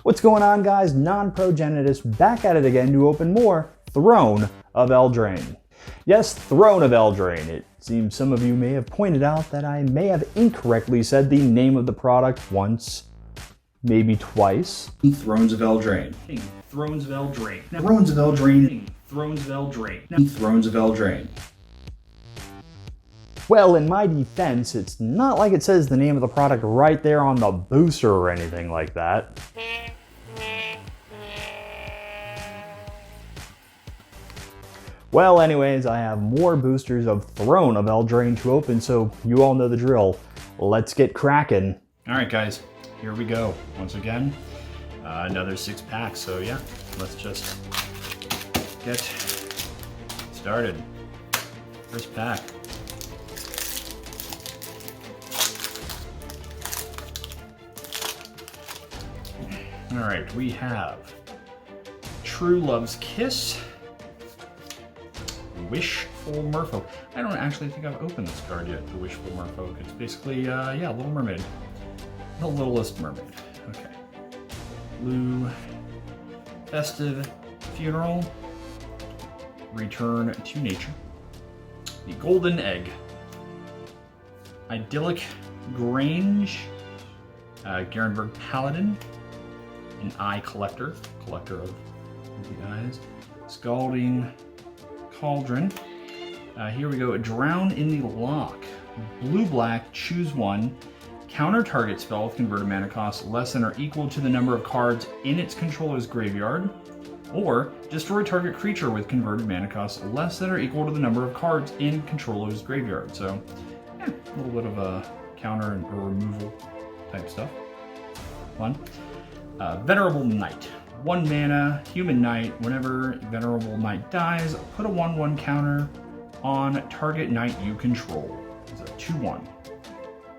What's going on, guys? Non-Progenitus back at it again to open more Throne of Eldraine. Yes, Throne of Eldraine. It seems some of you may have pointed out that I may have incorrectly said the name of the product once, maybe twice. Thrones of Eldraine. Thrones of Eldraine. Thrones of Eldraine. Thrones of Eldraine. Thrones of Eldraine. Well, in my defense, it's not like it says the name of the product right there on the booster or anything like that. Well, anyways, I have more boosters of Throne of Eldraine to open, so you all know the drill. Let's get cracking. All right, guys, here we go. Once again, another 6 packs. So yeah, let's just get started. First pack. All right, we have True Love's Kiss, Wishful Merfolk. I don't actually think I've opened this card yet, the Wishful Merfolk. It's basically, yeah, Little Mermaid. The Littlest Mermaid. Okay. Blue, Festive Funeral, Return to Nature, the Golden Egg, Idyllic Grange, Garenberg Paladin, an Eye Collector, collector of the eyes, Scalding Cauldron. Here we go, Drown in the Lock. Blue-black, choose one. Counter target spell with converted mana cost less than or equal to the number of cards in its controller's graveyard. Or destroy target creature with converted mana cost less than or equal to the number of cards in controller's graveyard. So, yeah, a little bit of a counter or removal type stuff. Fun. Venerable Knight. 1 mana, human knight. Whenever Venerable Knight dies, put a 1/1 counter on target knight you control. It's a 2/1.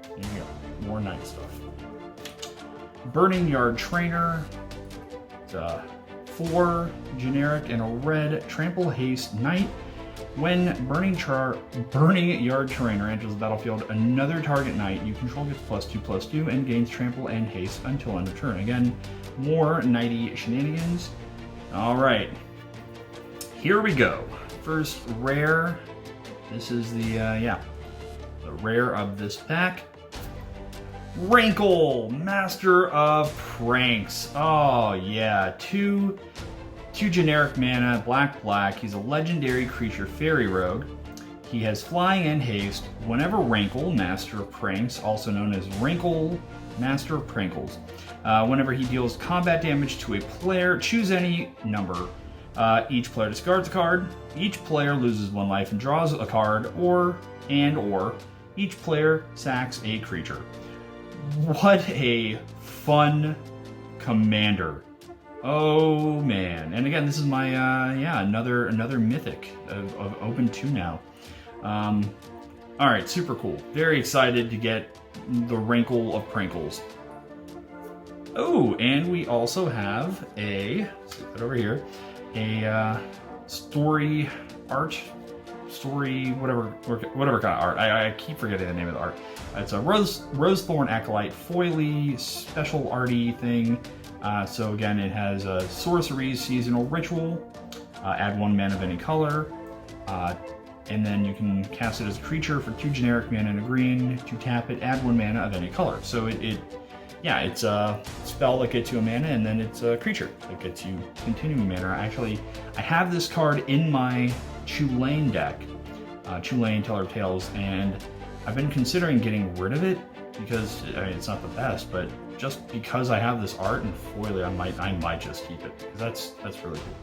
There you go. More knight stuff. Burning Yard Trainer. It's a 4 generic and a red trample haste knight. When Burning Yard Trainer enters the battlefield, another target knight you control gets +2/+2 and gains trample and haste until end of turn. Again, more knighty shenanigans. All right, here we go. First rare. This is the the rare of this pack. Rankle, Master of Pranks. Oh yeah, two generic mana, black. He's a legendary creature, fairy rogue. He has flying and haste. Whenever Rankle, Master of Pranks, also known as Rankle, Master of Prankles, whenever he deals combat damage to a player, choose any number. Each player discards a card. Each player loses 1 life and draws a card, or each player sacks a creature. What a fun commander. Oh man, and again, this is my another mythic of Open 2 now. All right, super cool. Very excited to get the Rankle of Prankles. Oh, and we also have let's put over here, a story whatever kind of art. I keep forgetting the name of the art. It's a Rosethorn Acolyte foily special arty thing. So again, it has a sorcery, seasonal ritual, add 1 mana of any color, and then you can cast it as a creature for 2 generic mana and a green. To tap it, add 1 mana of any color. So it's a spell that gets you a mana, and then it's a creature that gets you continuing mana. I have this card in my Tulane deck, Tulane Teller of Tales, and I've been considering getting rid of it because it's not the best, but just because I have this art and foil, I might just keep it, because that's really cool.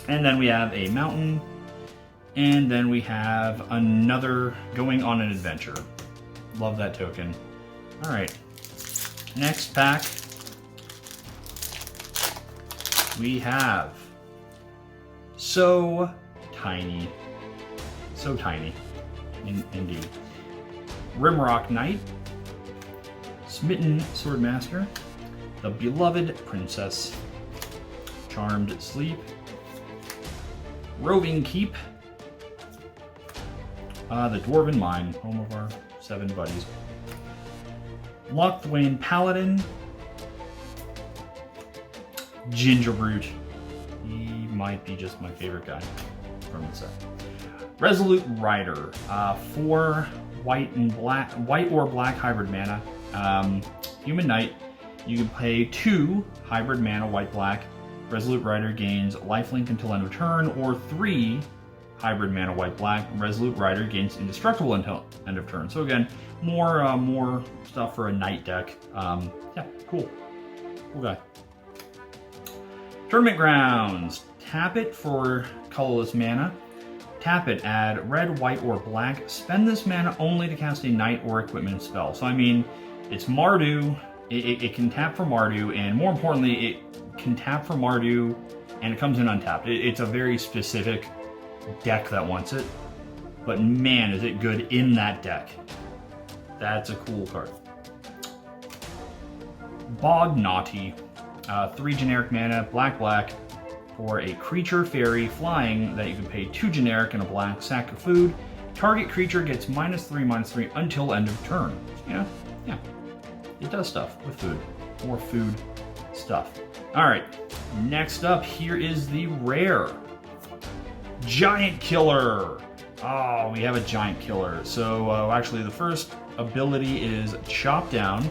And then we have a mountain, and then we have another Going on an Adventure. Love that token. All right, next pack we have so tiny, indeed. Rimrock Knight, Smitten Swordmaster, the Beloved Princess, Charmed Sleep, Roving Keep, the Dwarven Mine, home of our 7 buddies, Lochthwain Paladin, Gingerbrute. He might be just my favorite guy from the set. Resolute Rider. 4 white or black hybrid mana. Human Knight. You can pay 2 hybrid mana, white-black. Resolute Rider gains lifelink until end of turn, or 3 hybrid mana, white-black. Resolute Rider gains indestructible until end of turn. So again, more stuff for a Knight deck. Yeah, cool. Cool guy. Tournament Grounds. Tap it for colorless mana. Tap it, add red, white, or black. Spend this mana only to cast a Knight or equipment spell. So I mean, it's Mardu. It can tap for Mardu, and more importantly, it can tap for Mardu, and it comes in untapped. It's a very specific deck that wants it, but man, is it good in that deck. That's a cool card. Bog Naughty. 3 generic mana, black, for a creature fairy flying that you can pay 2 generic and a black, sack of food. Target creature gets -3/-3 until end of turn. Yeah. It does stuff with food. More food stuff. Alright, next up, here is the rare. Giant Killer. Oh, we have a Giant Killer. So actually the first ability is Chop Down.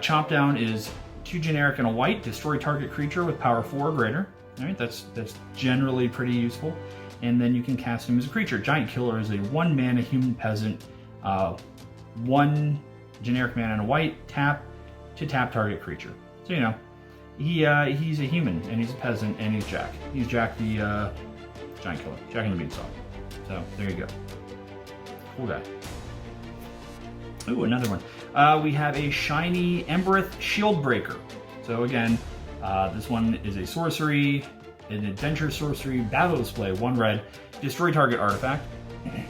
Chop Down is 2 generic and a white. Destroy target creature with power 4 or greater. Alright, that's generally pretty useful. And then you can cast him as a creature. Giant Killer is a 1 mana human peasant. 1 generic mana and a white, tap to tap target creature. So you know, he's a human and he's a peasant and he's Jack. He's Jack the Giant Killer, Jack and the Beanstalk. So there you go. Cool guy. Ooh, another one. We have a shiny Embereth Shieldbreaker. So again, this one is a sorcery, an adventure sorcery, battle display, 1 red, destroy target artifact.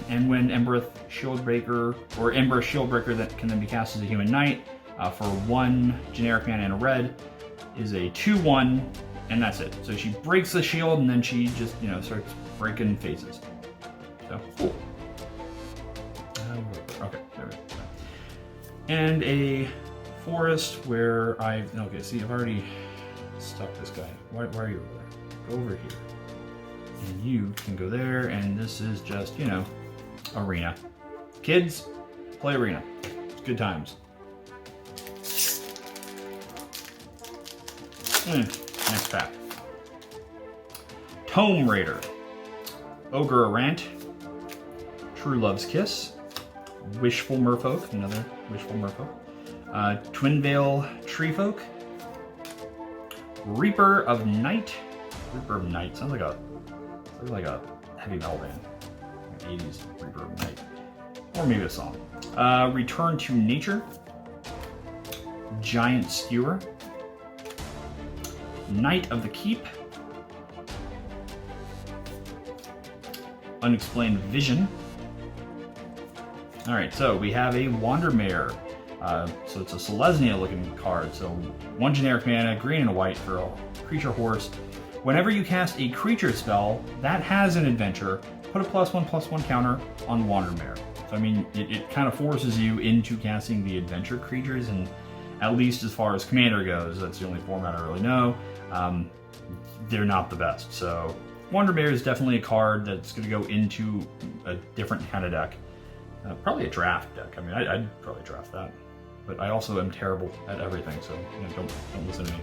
And when Embereth Shieldbreaker, or Embereth Shieldbreaker that can then be cast as a human knight, for 1 generic mana and a red, is a 2/1, and that's it. So she breaks the shield, and then she just, you know, starts breaking faces. So, cool. Okay, there we go. And a forest where okay, see, I've already stuck this guy. Why are you over there? Go over here. And you can go there, and this is just, you know, arena. Kids, play arena. It's good times. Next pack. Tome Raider. Ogre Errant. True Love's Kiss. Wishful Merfolk, another Wishful Merfolk. Twinvale Treefolk. Reaper of Night. Reaper of Night sounds like a heavy metal band. 80s Reaper of Night. Or maybe a song. Return to Nature. Giant Skewer. Knight of the Keep. Unexplained Vision. Alright, so we have a Wandermare. So it's a Selesnya looking card. So 1 generic mana, green and a white for a creature horse. Whenever you cast a creature spell that has an adventure, put a +1/+1 counter on Wandermare. So I mean, it kind of forces you into casting the adventure creatures, and at least as far as Commander goes, that's the only format I really know. They're not the best. So Wandermare is definitely a card that's going to go into a different kind of deck. Probably a draft deck. I mean, I'd probably draft that. But I also am terrible at everything, so you know, don't listen to me.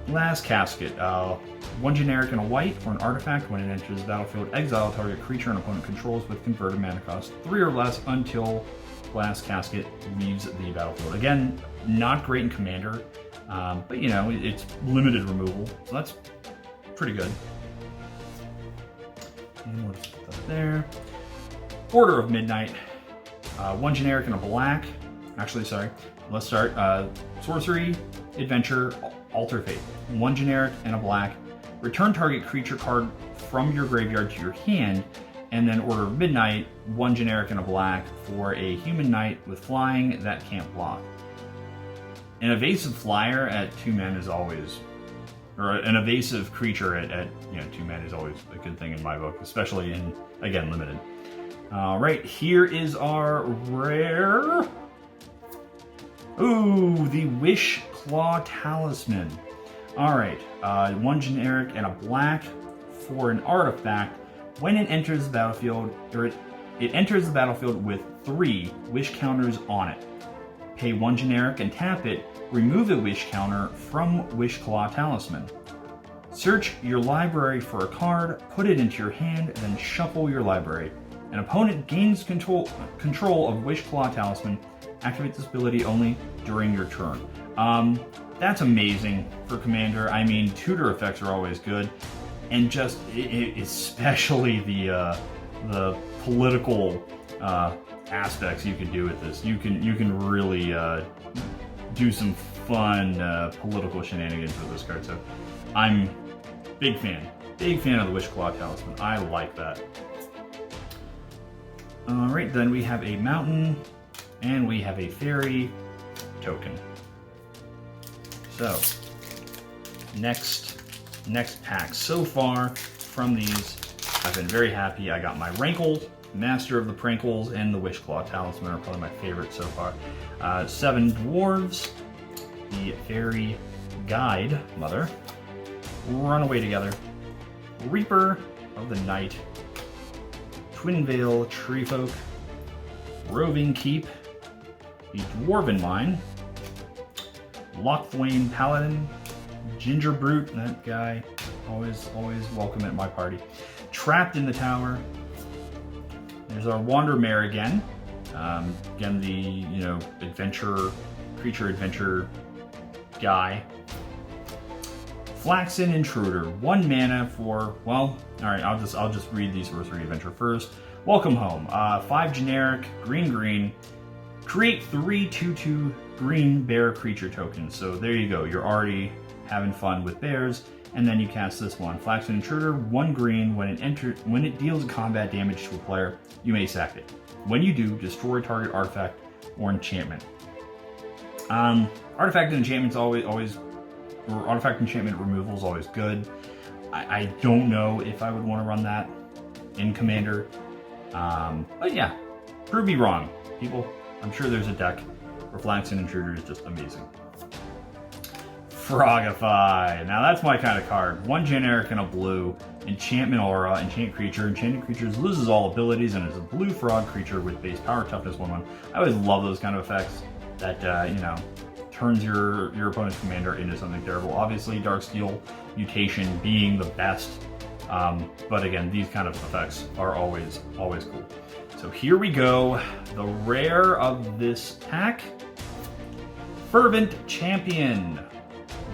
Last Casket. 1 generic and a white for an artifact. When it enters the battlefield, exile target creature an opponent controls with converted mana cost 3 or less until Glass Casket leaves the battlefield. Again, not great in Commander, but you know, it's limited removal, so that's pretty good. And we'll just put that there. Order of Midnight. 1 generic and a black. Actually, sorry. Let's start. Sorcery, Adventure, Alter Fate. 1 generic and a black. Return target creature card from your graveyard to your hand, and then Order of Midnight, 1 generic and a black for a human knight with flying that can't block. An evasive flyer at 2 mana is always, or an evasive creature at 2 mana is always a good thing in my book, especially in, again, limited. All right, here is our rare. Ooh, the Wish Claw Talisman. Alright, 1 generic and a black for an artifact. When it enters the battlefield, it enters the battlefield with 3 wish counters on it. Pay 1 generic and tap it. Remove a wish counter from Wish Claw Talisman. Search your library for a card, put it into your hand, and then shuffle your library. An opponent gains control of Wish Claw Talisman. Activate this ability only during your turn. That's amazing for Commander. I mean, tutor effects are always good, and just especially the political aspects you can do with this. You can really do some fun political shenanigans with this card. So I'm big fan of the Wish Claw Talisman. I like that. All right, then we have a mountain and we have a fairy token. So next pack. So far from these, I've been very happy. I got my Rankled, Master of the Prankles, and the Wish Claw Talisman are probably my favorite so far. 7 dwarves, the fairy guide mother, Runaway Together, Reaper of the Night, Twinvale Treefolk, Roving Keep, the Dwarven Mine, Lochthwain Paladin, Ginger Brute, that guy, always welcome at my party. Trapped in the Tower. There's our Wandermare again. Again, the creature adventure guy. Flaxen Intruder, 1 mana for, well, all right, I'll just read these Sorcery Adventure first. Welcome home. 5 generic, green. Create 3 2/2 green bear creature tokens. So there you go. You're already having fun with bears. And then you cast this one. Flaxen Intruder, 1 green. When it deals combat damage to a player, you may sack it. When you do, destroy target artifact or enchantment. Artifact and enchantment's always or artifact enchantment removal is always good. I don't know if I would want to run that in Commander. But yeah, prove me wrong, people. I'm sure there's a deck where Flaxen Intruder is just amazing. Frogify. Now that's my kind of card. 1 generic and a blue. Enchantment Aura, enchant creature. Enchanted creatures loses all abilities and is a blue frog creature with base power toughness 1/1. I always love those kind of effects that turns your opponent's commander into something terrible. Obviously, Darksteel Mutation being the best, but again, these kind of effects are always cool. So here we go. The rare of this pack, Fervent Champion.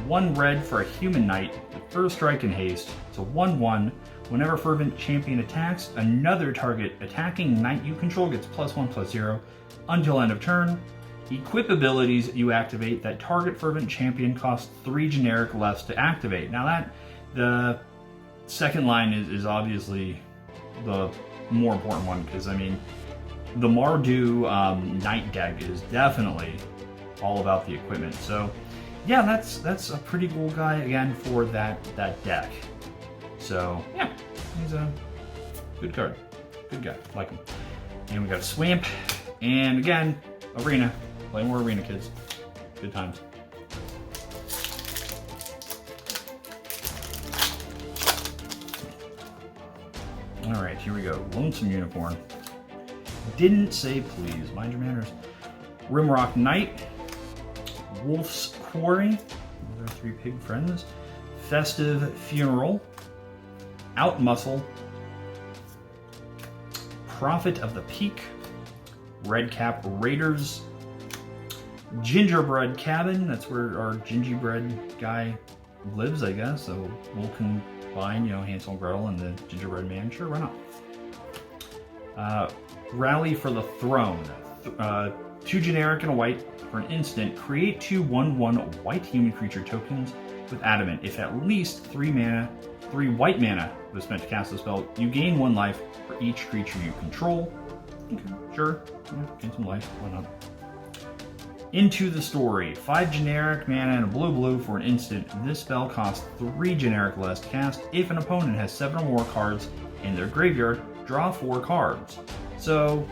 1 red for a human knight with first strike and haste. It's a 1/1. Whenever Fervent Champion attacks, another target attacking knight you control gets +1/+0 until end of turn. Equip abilities you activate that target Fervent Champion cost 3 generic less to activate. Now the second line is obviously the more important one, because I mean the Mardu Knight deck is definitely all about the equipment. So yeah, that's a pretty cool guy again for that deck. So yeah, he's a good card, good guy, like him. And we got a Swamp, and again, Arena. Play more Arena, kids. Good times. All right, here we go. Lonesome Unicorn. Didn't say please. Mind your manners. Rimrock Knight. Wolf's Quarry. Those are 3 pig friends. Festive Funeral. Outmuscle. Prophet of the Peak. Redcap Raiders. Gingerbread Cabin, that's where our gingerbread guy lives, I guess. So we'll combine, Hansel and Gretel and the gingerbread man. Sure, why not? Rally for the Throne. 2 generic and a white. For an instant, create 2 1/1 white human creature tokens with adamant. If at least 3 white mana was spent to cast the spell, you gain 1 life for each creature you control. Okay, sure. Yeah, gain some life. Why not? Into the Story. 5 generic mana and a blue for an instant. This spell costs 3 generic less to cast. If an opponent has 7 or more cards in their graveyard, draw 4 cards. So,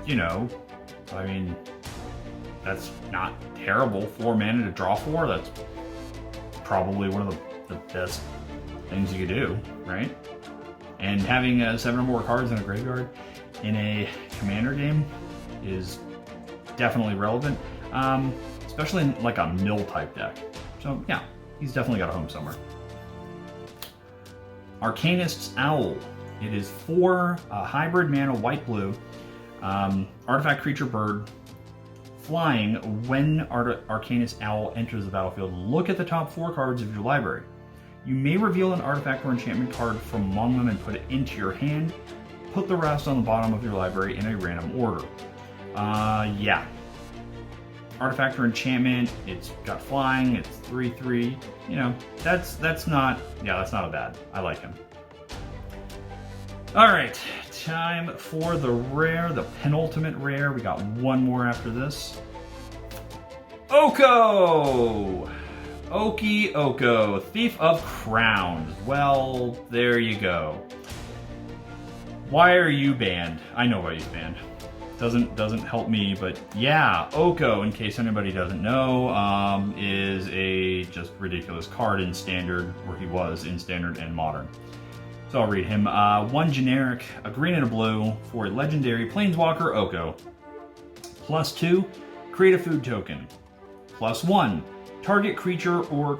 I mean, that's not terrible. 4 mana to draw 4, that's probably one of the best things you could do, right? And having 7 or more cards in a graveyard in a commander game is definitely relevant, especially in like a mill type deck. So yeah, he's definitely got a home somewhere. Arcanist's Owl. It is 4 hybrid mana, white-blue, artifact creature bird, flying. When Arcanist Owl enters the battlefield, look at the top 4 cards of your library. You may reveal an artifact or enchantment card from among them and put it into your hand. Put the rest on the bottom of your library in a random order. Yeah. Artifact or enchantment, it's got flying, it's 3/3. You know, that's not a bad. I like him. Alright, time for the rare, the penultimate rare. We got one more after this. Oko! Okie Oko, Thief of Crowns. Well, there you go. Why are you banned? I know why he's banned. Doesn't help me, but yeah, Oko, in case anybody doesn't know, is a just ridiculous card in Standard, or he was in Standard and Modern. So I'll read him. 1 generic, a green and a blue, for a legendary Planeswalker Oko. +2, create a food token. +1, target creature or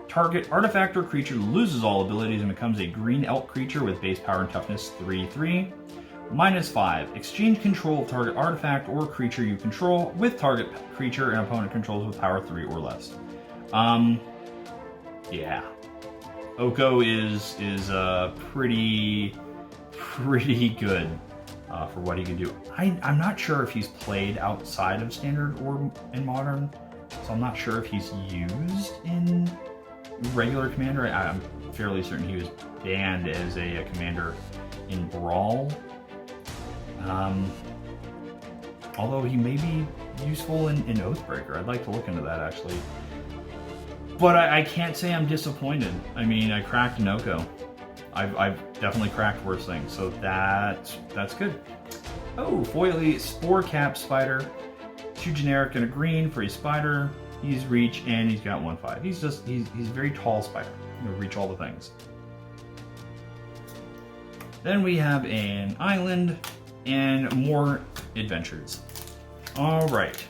target artifact or creature loses all abilities and becomes a green elk creature with base power and toughness 3/3. -5, exchange control of target artifact or creature you control with target creature and opponent controls with power 3 or less. Yeah. Oko is pretty good for what he can do. I'm not sure if he's played outside of Standard or in Modern, so I'm not sure if he's used in regular Commander. I'm fairly certain he was banned as a commander in Brawl. Although he may be useful in Oathbreaker. I'd like to look into that, actually. But I can't say I'm disappointed. I mean, I cracked an Oko. I've definitely cracked worse things, so that's good. Oh, Foily Spore Cap Spider. 2 generic and a green for a spider. He's reach and he's got 1/5. He's a very tall spider. He'll reach all the things. Then we have an island and more adventures. All right.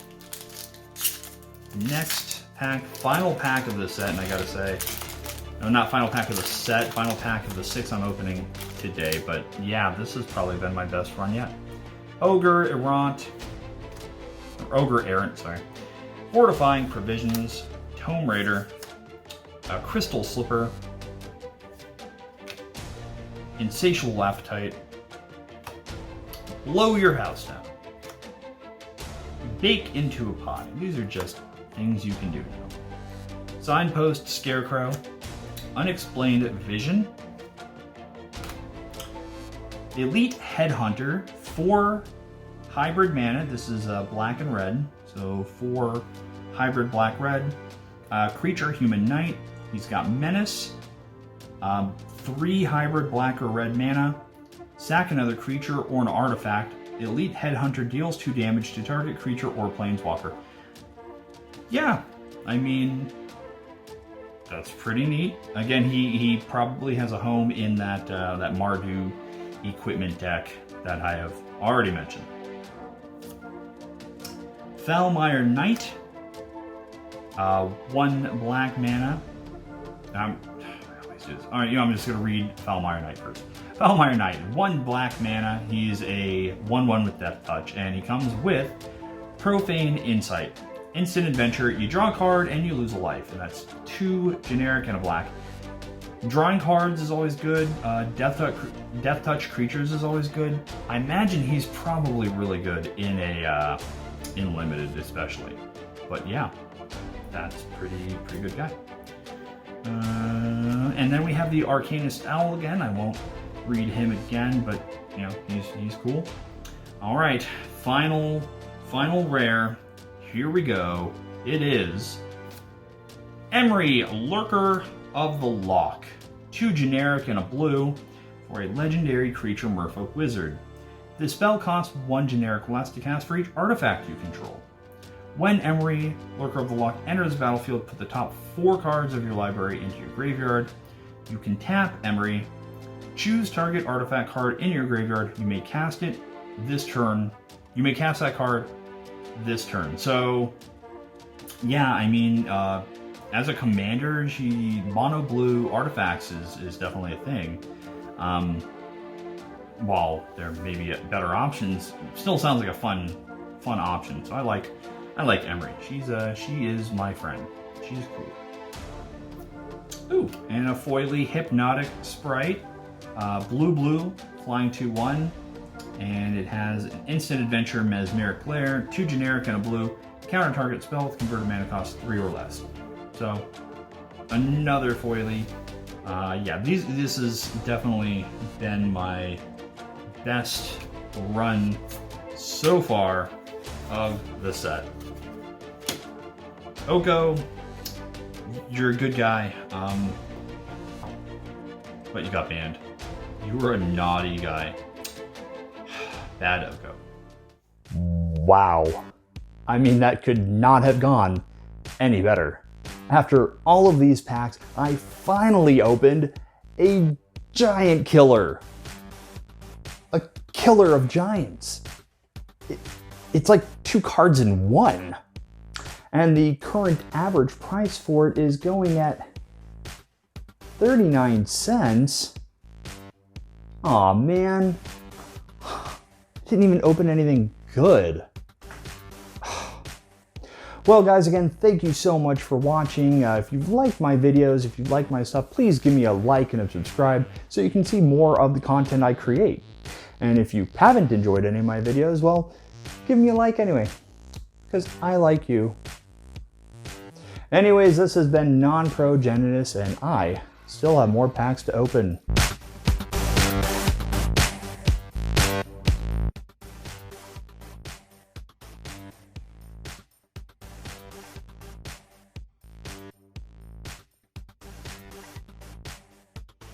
Next pack, final pack of the set, and I gotta say, no, not final pack of the set, final pack of the 6 I'm opening today, but yeah, this has probably been my best run yet. Ogre Errant, sorry. Fortifying Provisions, Tome Raider, Crystal Slipper, Insatiable Appetite, Blow Your House Down, Bake into a Pie. These are just things you can do now. Signpost Scarecrow, Unexplained Vision, Elite Headhunter, 4 hybrid mana. This is black and red, so 4 hybrid black-red. Creature, Human Knight. He's got Menace, 3 hybrid black or red mana. Sack another creature or an artifact. Elite Headhunter deals 2 damage to target creature or planeswalker. Yeah, I mean, that's pretty neat. Again, he probably has a home in that Mardu equipment deck that I have already mentioned. Foulmire Knight, 1 black mana. I always do this. All right, I'm just going to read Foulmire Knight first. Foulmire Knight, 1 black mana. He's a 1/1 with Death Touch, and he comes with Profane Insight. Instant adventure, you draw a card and you lose a life, and that's 2 generic and a black. Drawing cards is always good. Death Touch creatures is always good. I imagine he's probably really good in limited, especially. But yeah, that's pretty good guy. And then we have the Arcanist Owl again. I won't read him again, but you know, he's cool. All right, final rare. Here we go. It is Emery, Lurker of the Loch. 2 generic and a blue for a legendary creature Merfolk Wizard. This spell costs 1 generic less to cast for each artifact you control. When Emery, Lurker of the Loch, enters the battlefield, put the top 4 cards of your library into your graveyard. You can tap Emery, choose target artifact card in your graveyard. You may cast it this turn. You may cast that card this turn. So, yeah, I mean, as a commander, mono blue artifacts is definitely a thing. While there may be better options, still sounds like a fun option. So I like Emery. She is my friend. She's cool. Ooh, and a foily Hypnotic Sprite, blue, flying 2/1, and it has an instant adventure Mesmeric Glare, 2 generic and a blue, counter target spell with converted mana cost 3 or less. So another foily. Yeah, this has definitely been my best run so far of the set. Oko, you're a good guy, but you got banned. You were a naughty guy. Bad Oko. Wow. I mean, that could not have gone any better. After all of these packs, I finally opened a giant killer. A killer of giants. It's like 2 cards in 1. And the current average price for it is going at 39 cents. Aw, man. Didn't even open anything good. Well, guys, again, thank you so much for watching. If you like my videos, if you like my stuff, please give me a like and a subscribe so you can see more of the content I create. And if you haven't enjoyed any of my videos, well, give me a like anyway, because I like you. Anyways, this has been Non-Pro Genitus, and I still have more packs to open.